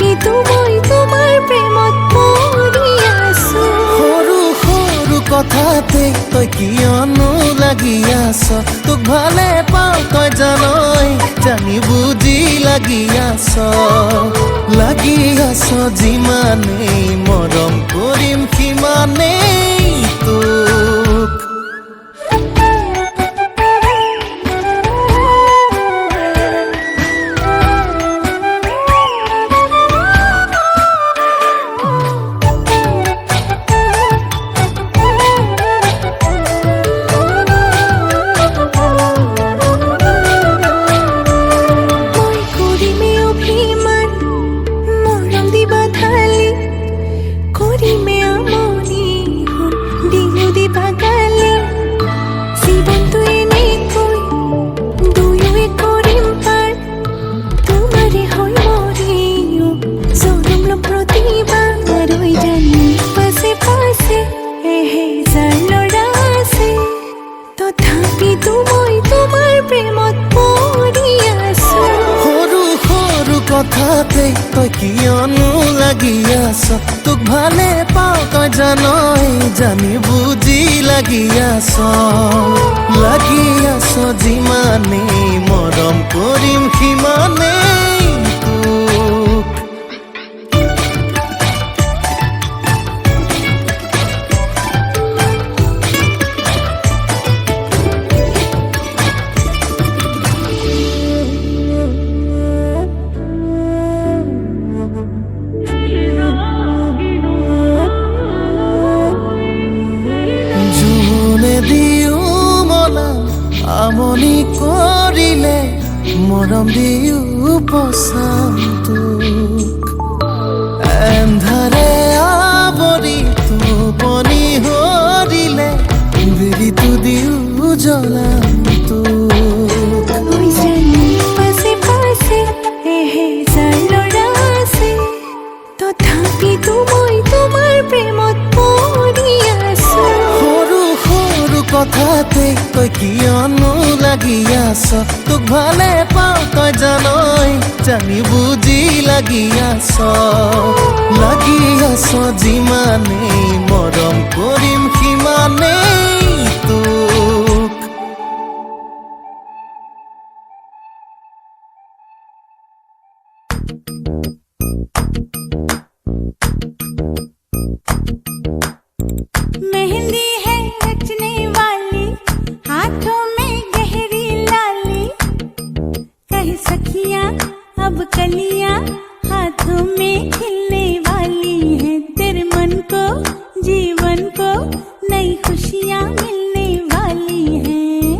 তথাপিতো মই তোমাৰ প্ৰেমত পৰি আছো। সৰু সৰু কথাতে তই কিয়নো লাগি আছ, তোক ভালে পাওঁ তই জানই, জানি বুজি লাগি আছ যিমানেই মৰম কৰিম সিমানেই তোক। তথাপিতো মই তোমাৰ প্ৰেমত পৰি আছো। সৰু সৰু কথাতে তই কিয়নো লাগি আছ, তোক ভালে পাওঁ তই জানই, জানি বুজি লাগি আছ যিমানেই মৰম কৰিম সিমানেই তোক। আমনি কৰিলে মৰম দিও পচাম তোক, এন্ধাৰে আৱৰি টোপনি হৰিলে বেলিটো দিও জ্বলাম তোক। পাছে পাছে এহেজাৰ ল'ৰা আছে, তথাপিতো মই তোমাৰ প্ৰেমত পৰি আছো। সৰু সৰু কথাতে তই কিয়নো লাগি আছ, তোক ভালে পাওঁ তই জানই, জানি বুজি লাগি আছ যিমানেই মৰম কৰিম সিমানেই তোক। मेहंदी है रचने वाली, हाथों में गहरी लाली, कहीं सखियां अब कलियां हाथों में खिलने वाली हैं। तेरे मन को जीवन को नई खुशियां मिलने वाली हैं।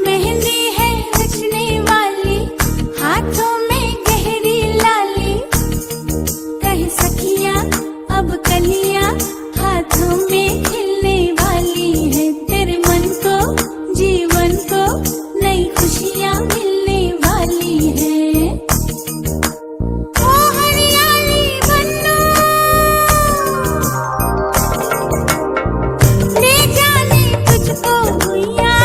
मेहंदी है रचने वाली, हाथों में गहरी लाली, कहीं सखियां अब कलियां हाथों में खिलने वाली है। तेरे मन को जीवन को नई खुशियां मिलने वाली है। ओ हरियाली बन्नो ले जाने तुझको भुइयां,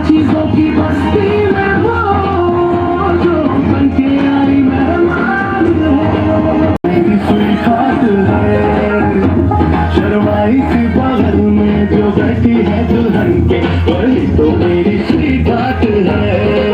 चीजों की बस्ती में वो जो बनके आई मेहमान है स्वीटहार्ट है शर्माई सी बगल में जो बैठी है दुल्हन के वही तो मेरी स्वीटहार्ट है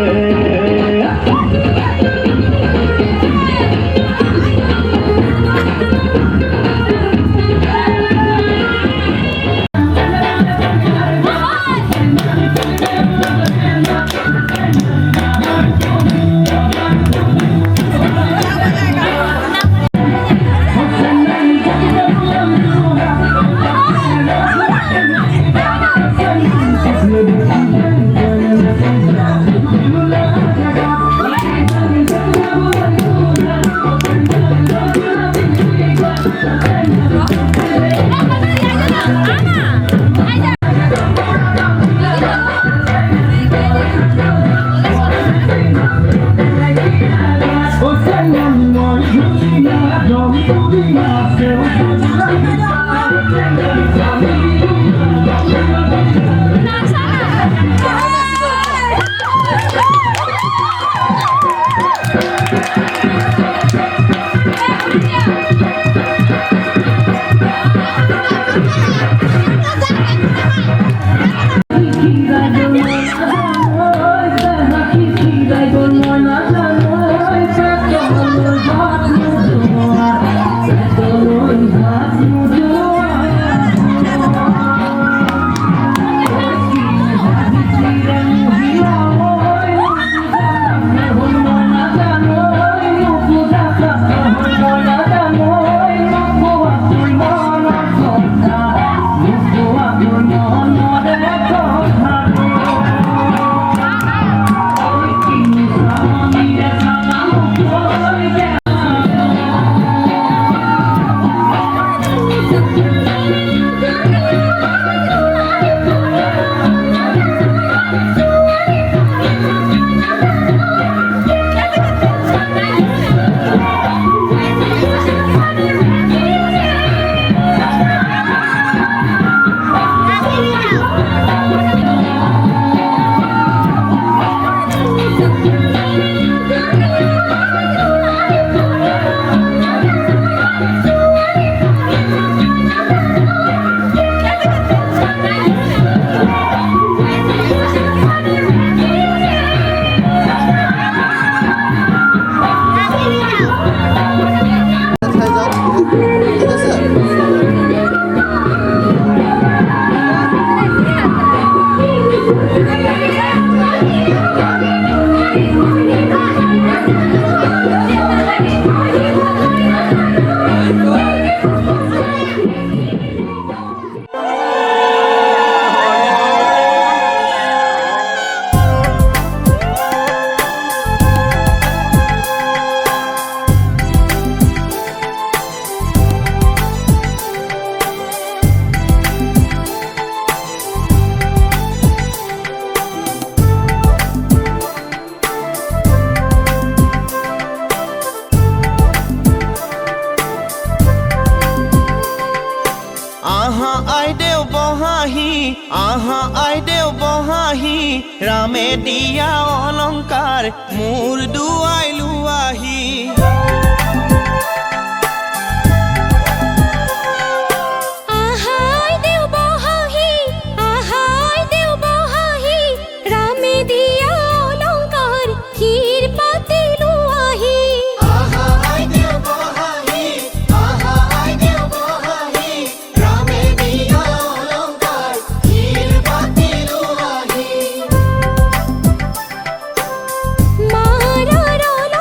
আইদেউ বহাহি ৰামে দিয়া অলংকাৰ মোৰ দুৱাইলো আহি मारा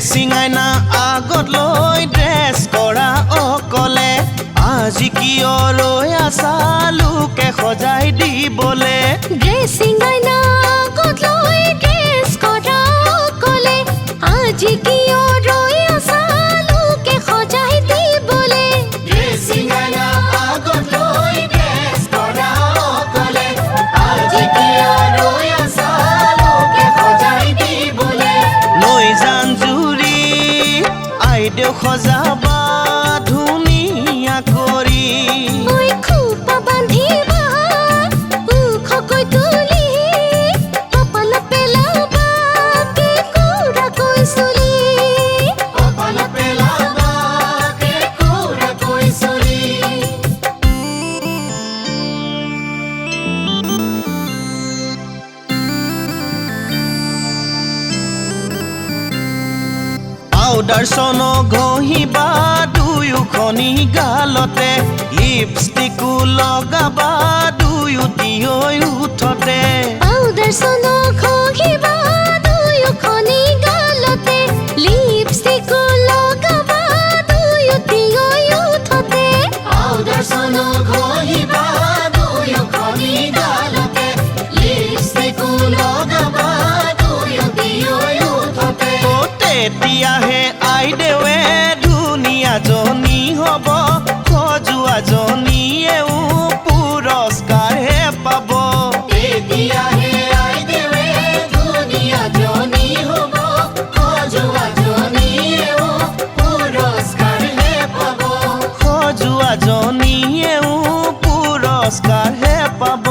ড্ৰেছিং আইনা আগত লৈ ড্ৰেছ কৰা অকলে আজি কিয় ৰৈ আছা লোকে সজাই দিবলে ড্ৰেছিং আইনা আগত লৈ ড্ৰেছ কৰা অকলে আজি কিয় ৰৈ আছা লোকে সজাই দিবলে ড্ৰেছিং আইনা আগত লৈ ড্ৰেছ কৰা অকলে আজি কিয় ৰৈ আছা লোকে সজাই দিবলে লৈ জান জুৰি আইদেউ সজাবা ধুনীয়া কৰি ঐ খোপা বান্ধিবা ওখকৈ তুলি কপালত পেলাবা কেঁকুৰাকৈ চুলি কপালত পেলাবা কেঁকুৰাকৈ চুলি পাউডাৰ চন ঘঁহিবা দুয়োখনি গালতে লিপষ্টিকো লগাবা দুয়োটি হৈ উঠতে পাউডাৰ চন ঘঁহিবা দুয়োখনি গালতে লিপষ্টিকো লগাবা দুয়োটি হৈ উঠতে পাউডাৰ চন ঘঁহিবা দুয়োখনি গালতে লিপষ্টিকো লগাবা দুয়োটি হৈ উঠতে তেতিয়াহে আইদেৱে ধুনীয়াজনী হ'ব সজোৱাজনীয়েও পুৰস্কাৰহে পাব তেতিয়াহে আইদেৱে ধুনীয়াজনী হ'ব সজোৱাজনীয়েও পুৰস্কাৰহে পাব সজোৱাজনীয়েও পুৰস্কাৰহে পাব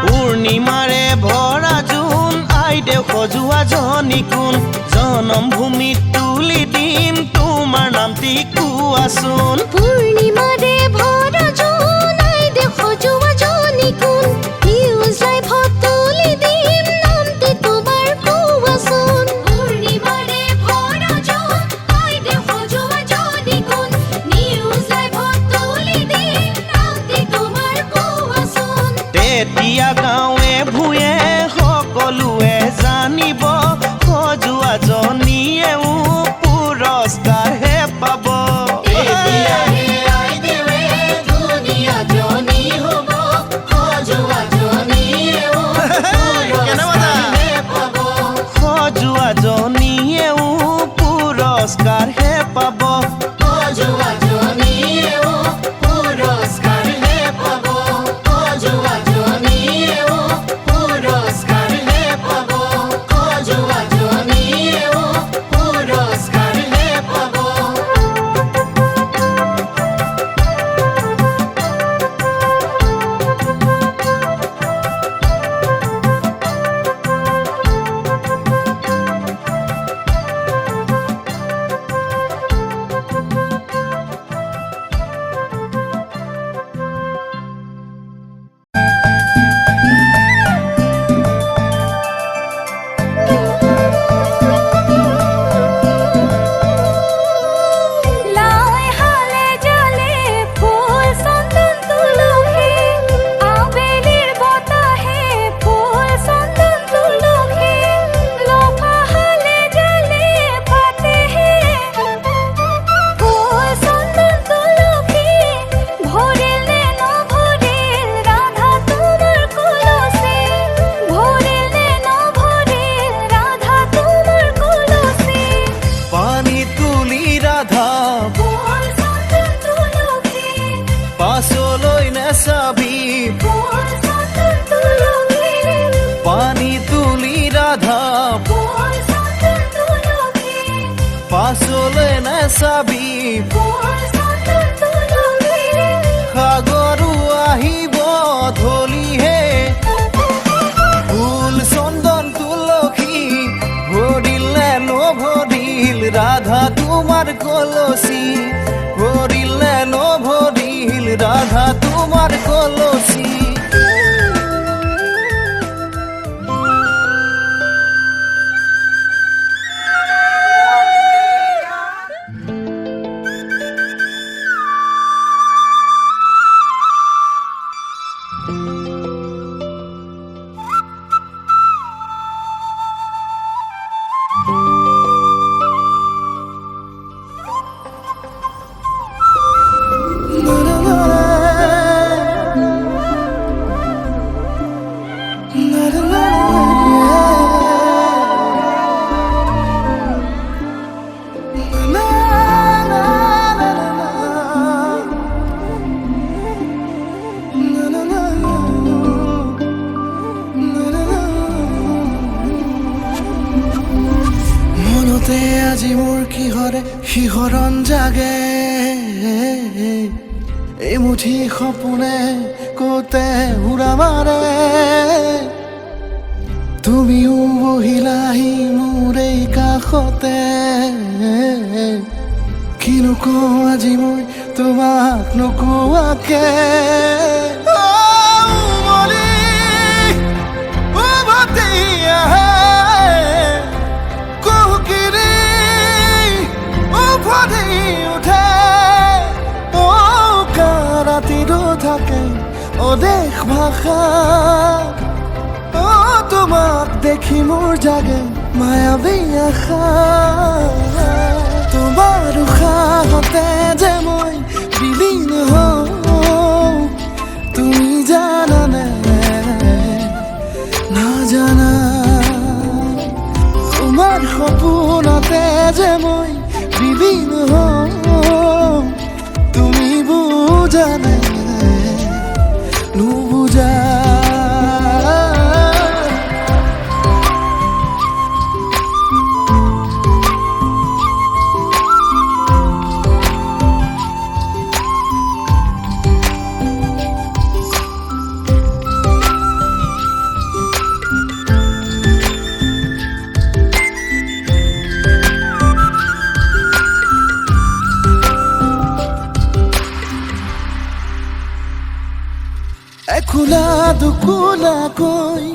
পূৰ্ণিমাৰে ভৰা জোন আইদেউ সজোৱা জনী কোন জনমভূমিত তুলি দিম তোমাৰ নামটি কোৱাচোন পূৰ্ণিমাৰে ভৰা জোন আইদেউ সজোৱা জনী কোন নিউজ লাইভত তুলি দিম নামটি তোমাৰ কোৱাচোন পূৰ্ণিমাৰে ভৰা জোন আইদেউ সজোৱা জনী কোন নিউজ লাইভত তুলি দিম নামটি তোমাৰ কোৱাচোন তেতিয়া গাঁৱে ভূঞে সকলোৱে জানিব সজোৱাজনীয়েও পুৰস্কাৰহে পাব তেতিয়াহে আইদেৱে ধুনীয়াজনী হ'ব সজোৱাজনীয়েও পুৰস্কাৰহে পাব সজোৱাজনীয়েও পুৰস্কাৰহে পাব সজোৱাজনীয়েও পুৰস্কাৰহে পাব সজোৱাজনীয়েও পুৰস্কাৰহে পাব সজোৱাজনীয়েও পুৰস্কাৰহে পাব লাই হালে জালে ফুল চন্দন তুলসী আবেলিৰ বতাহে ফুল চন্দন তুলসী লফা হালে জালে পাতেহে ফুল চন্দন তুলসী ভৰিল নে নভৰিল ৰাধা তোমাৰ কলচী ভৰিল নে নভৰিল ৰাধা তোমাৰ কলচী পানী তুলি ৰাধা ফুল চন্দন তুলসী পাছলৈ নাচাবি ফুল চন্দন তুলসী পানী তুলি ৰাধা ফুল চন্দন তুলসী পাছলৈ নাচাবি ফুল চন্দন তুলসী সাগৰো আহিব ধলিহে ফুল চন্দন তুলসী ভৰিল নে নভৰিল ৰাধা তোমাৰ কলচী ভৰিল নে নভৰিল ৰাধা তোমাৰ কলচী হতে আজি মোৰ কিহৰে শিহৰণ জাগে এই মুঠি সপোনে কতে উৰা মাৰে তুমিও বহিলাহি মোৰ এই কাষতে কিনো কওঁ আজি মই তোমাক নোকোৱাকে থাকে অদেশ ভাষা তোমাক দেখি মোৰ জাগে মায়াবী আশা তোমাৰ উশাহতে যে মই বিলীন হওঁ তুমি জানানে নাজানা তোমাৰ সপোনতে যে মই বিলীন হওঁ তুমি বুজানে নুবুজা এখোলা দুকোলাকৈ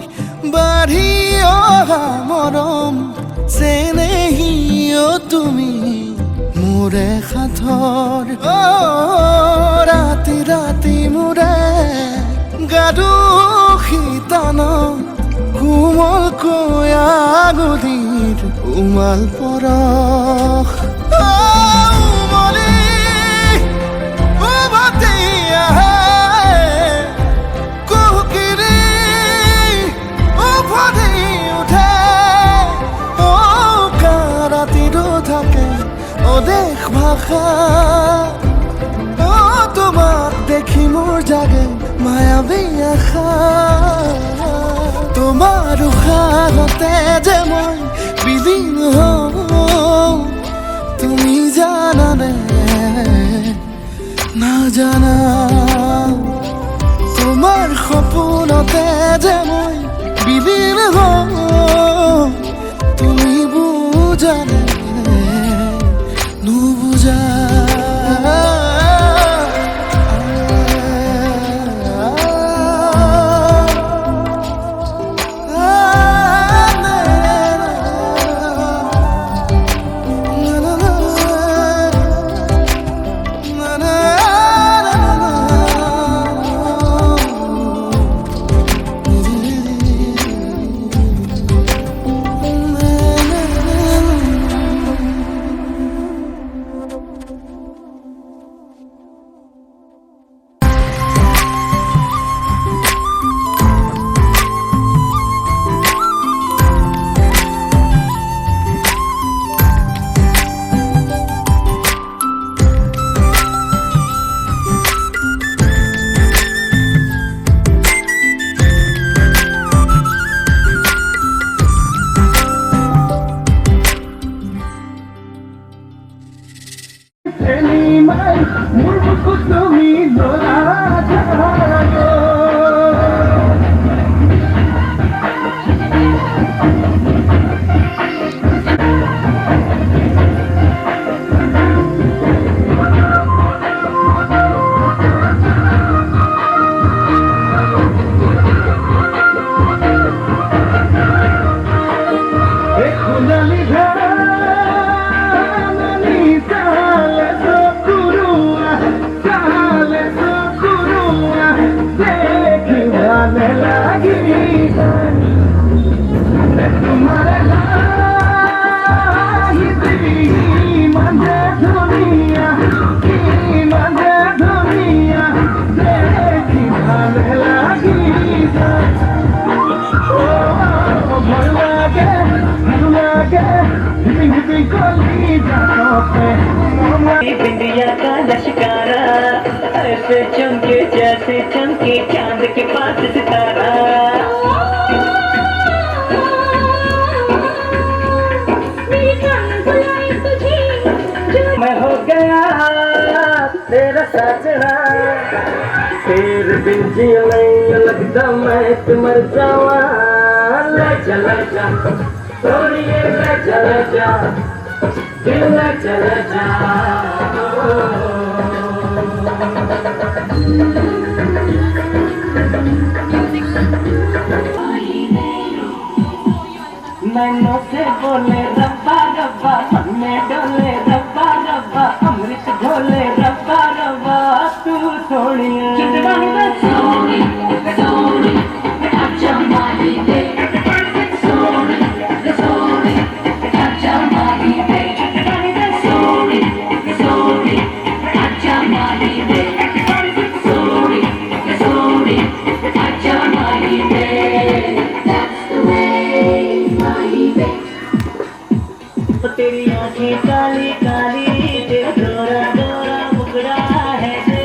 বাঢ়ি অহা মৰম চেনেহিও তুমি মোৰে সাথৰ ৰাতি ৰাতি মোৰে গাদু শীতান কোমলকৈ আগুলিৰ উমাল পৰশ অদেশ ভাষা তোমাক দেখি মোৰ জাগে মায়াবী আশা তোমাৰ উশাহতে যে মই বিলীন হওঁ তুমি জানানে নাজানা তোমাৰ সপোনতে যে মই বিলীন হওঁ তুমি বুজানে নুবুজা बिंदिया का लश्कारा ऐसे चमके जैसे चमके चांद के पास सितारा मेरी गया तेरा साजना, तेरे बिन जिया नहीं लगता मैं तो मर जावा। ले चला जा छोड़िए, ले चला जा दिल, ले चला जा। नैनों से बोले रब्बा रब्बा, मन में डोले रब्बा रब्बा, अमृत घोले रब्बा रब्बा, तू सोनिया तेरी आँखें काली काली, तेरा गोरा गोरा मुखड़ा है दे।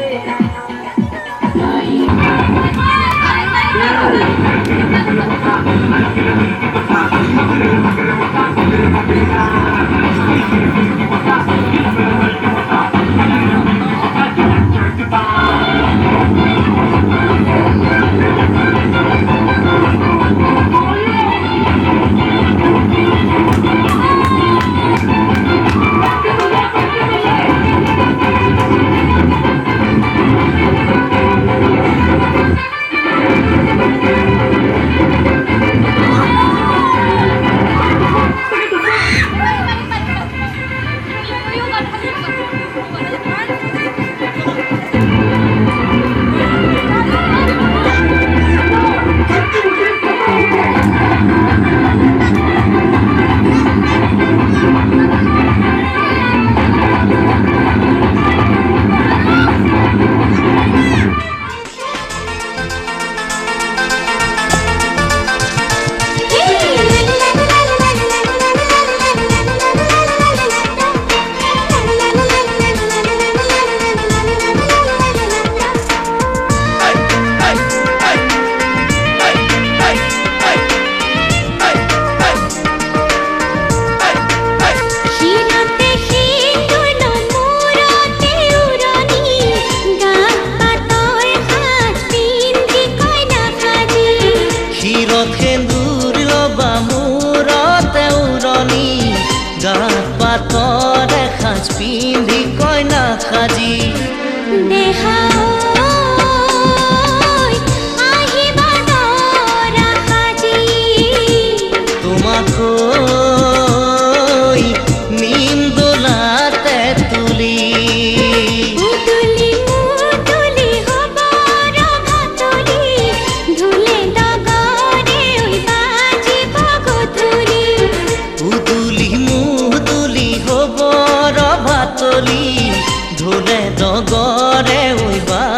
পিন্ধি কইনা সাজি তোমাকৈ নিম দোলাতে তুলি ঢোলে ডগরে ওই বা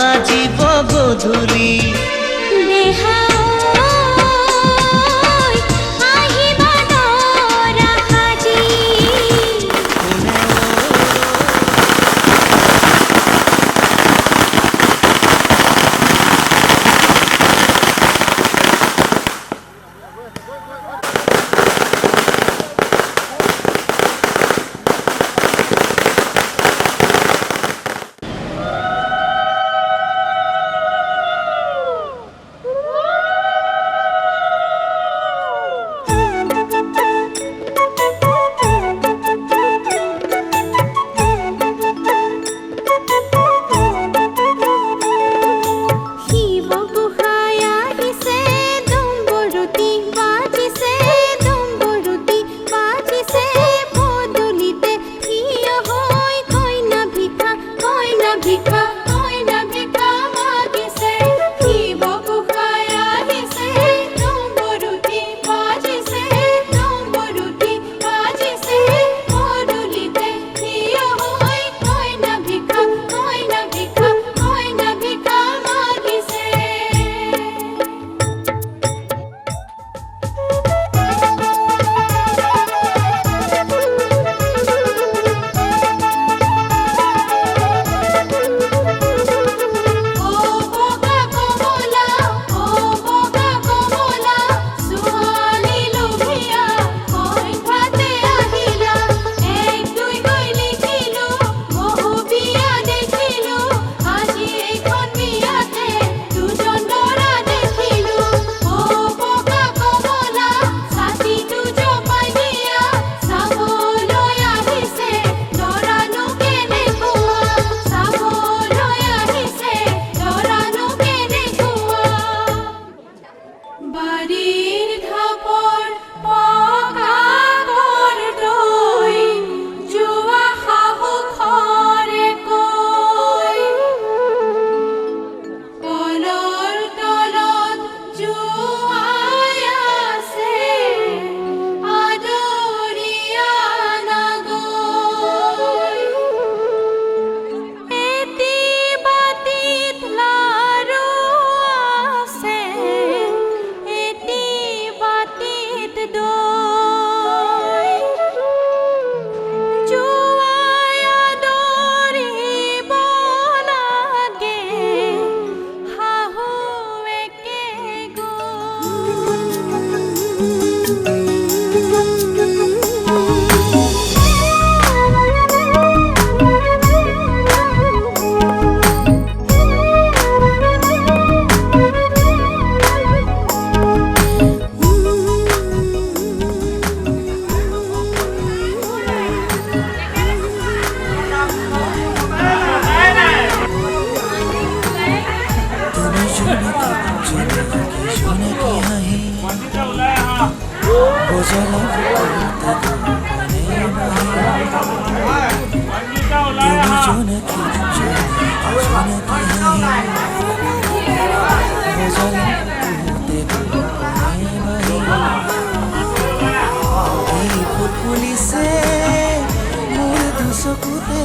চকুতে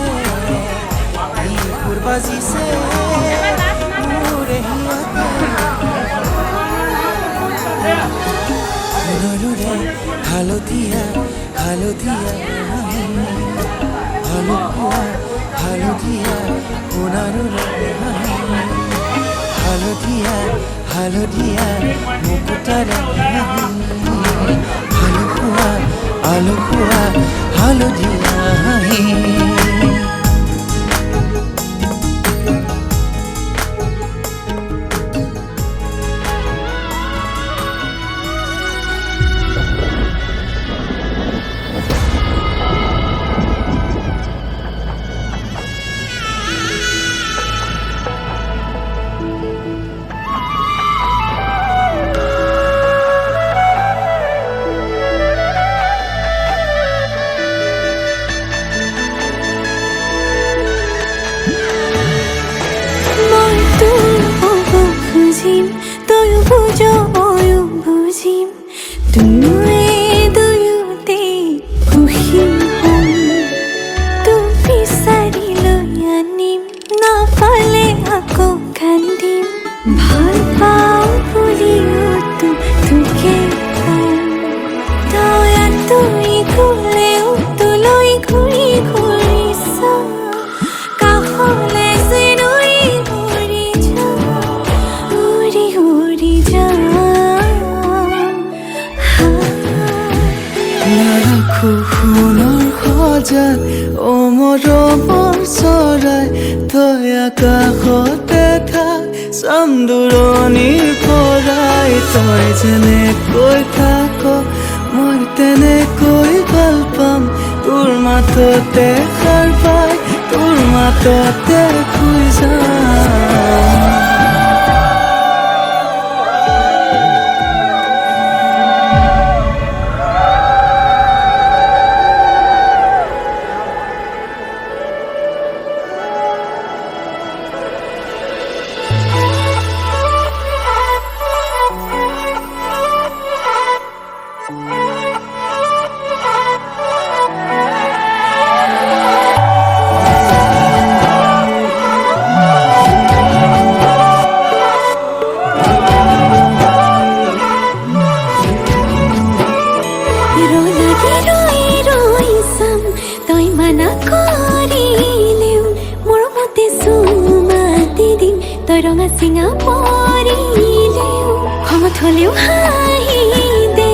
সুৰ বাজিছে মোৰে হিয়াতে সোণাৰুৰে হালধীয়া হালধীয়া হালধীয়া হালধীয়া সোণাৰুৰে হালধীয়া হালধীয়া মুকুতাৰে হালধীয়া আলুখোৱা হালধীয়া মই তোৰ হ'ব খুজিম তয়ো বুজ ময়ো বুজিম দুয়োতে সুখী হ'ম তোক বিচাৰি লৈ আনিম নাপালে আকৌ কান্দিম ভাল পাওঁ বুলিও তোকে কম তই আঁতৰি গ'লেও তোলৈ ঘূৰি ঘূৰি চাম কাষলে যেন উৰি উৰি যাম নাৰাখো সোণৰ সজাত অমৰমৰ চৰাই তই আকাশতে থাক চাম দূৰণিৰ পৰাই তই যেনেকৈ থাক মই তেনেকৈ ভাল পাম তোৰ মাততে সাৰ পাই তোৰ মাততে শুই যাম তই মানা কৰিলেও মোৰ মতে চুমাতি দিম তই ৰঙা চিঙা পৰিলেও খঙত হ'লেও হাঁহি দে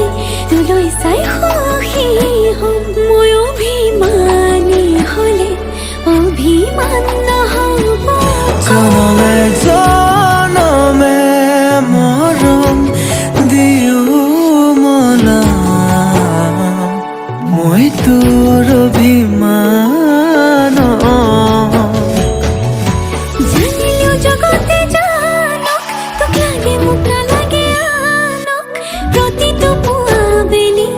তোলৈ চাই সুখী হ'ম মই অভিমানী হ'লে অভিমান নহ'ব জনমে জনমে মৰম দিও মনা মই তোৰ অভিমান জানিলেও জগতে জানক তোক লাগে মোক নালাগে আনক প্ৰতিটো পুৱা বেলি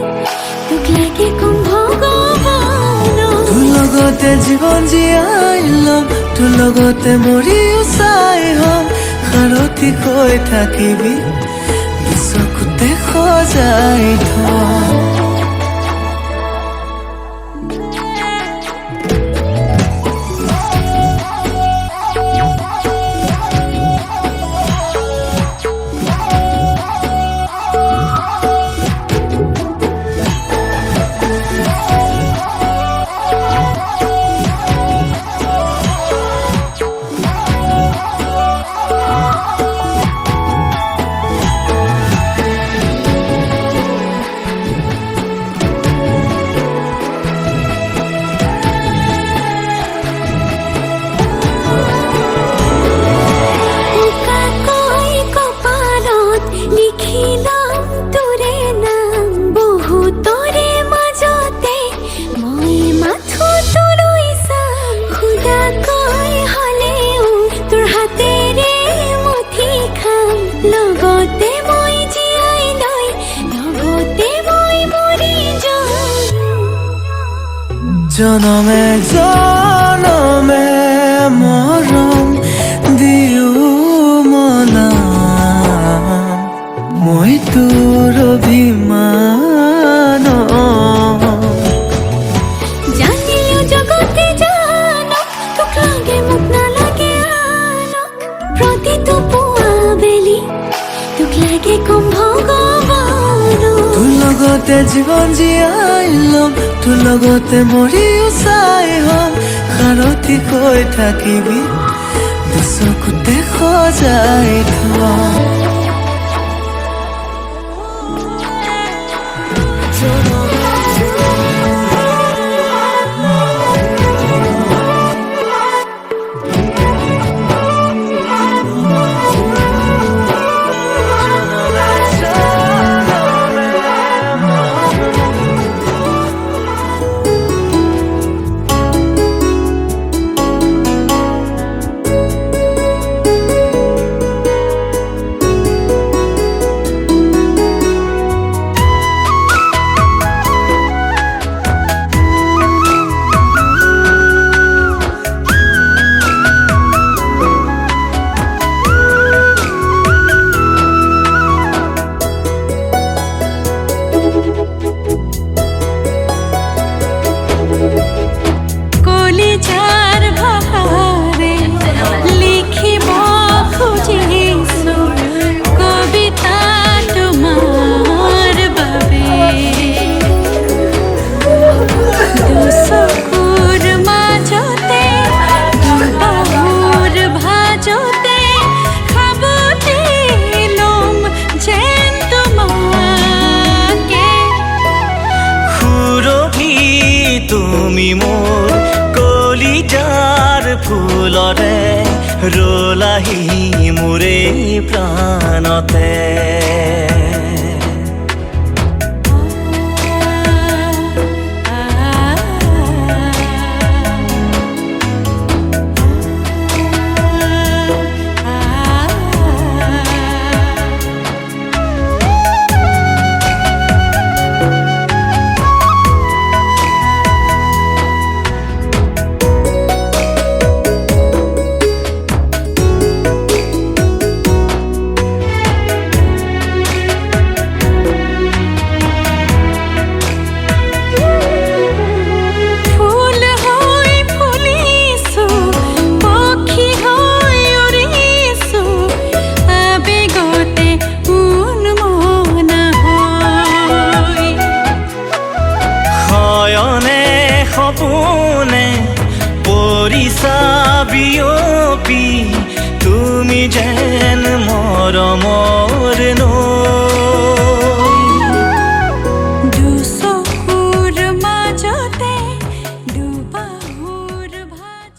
তোক লাগে কম ভগৱানক তোৰ লগতে জীৱন জীয়াই ল'ম তোৰ লগতে মৰিও চাই হ'ম সাৰথি হৈ থাকিবি চকুতে সজাই থম জনমে জনমে মৰম দিও মনা মই তোৰ অভিমান জানিলেও জগতে লগতে জীৱন জীয়াই ল'ম তোৰ লগতে মৰিও চাই হ'ম সাৰথি হৈ থাকিবি দুচকুতে সজাই থম তুমি মোৰ কলিজাৰ ফুলৰে ৰোলাহি মোৰে প্ৰাণতে সপোনে পৰিছা বিয়পি তুমি যেন মৰমৰ নৈ দুচকুৰ মাজতে দুবাহুৰ ভাজ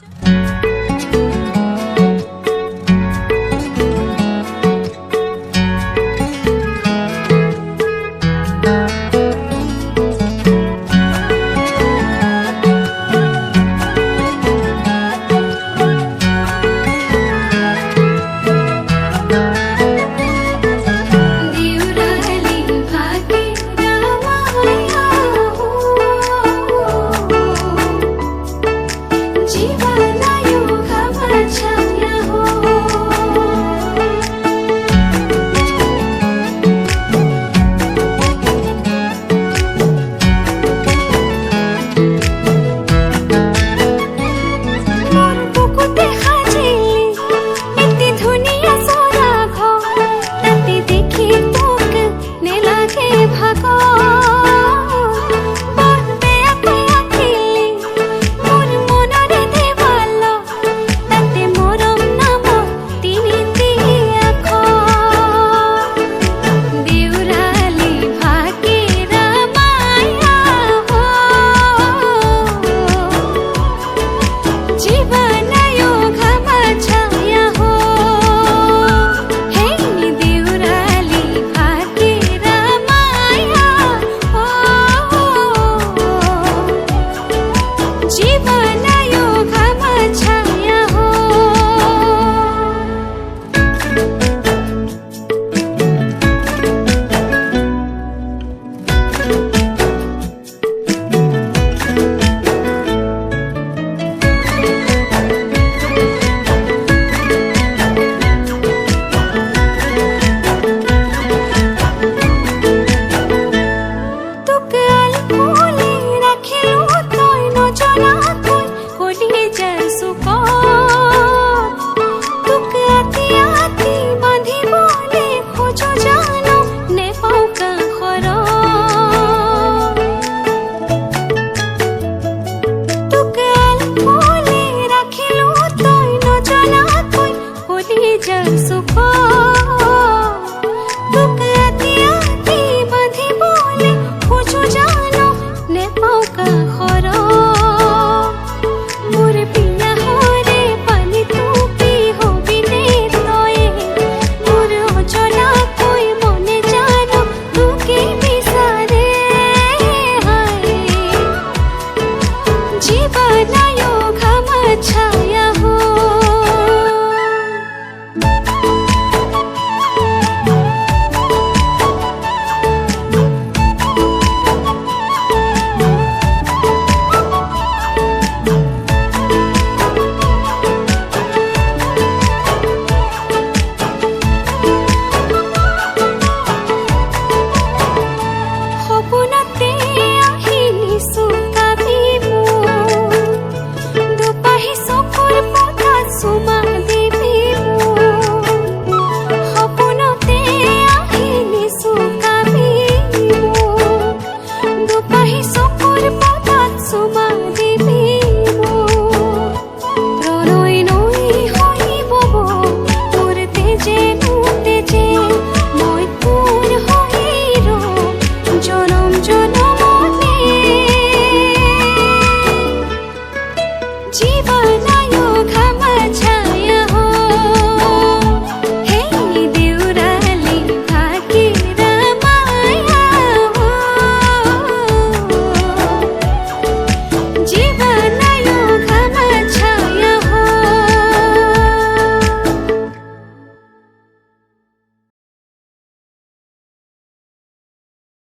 নয়ন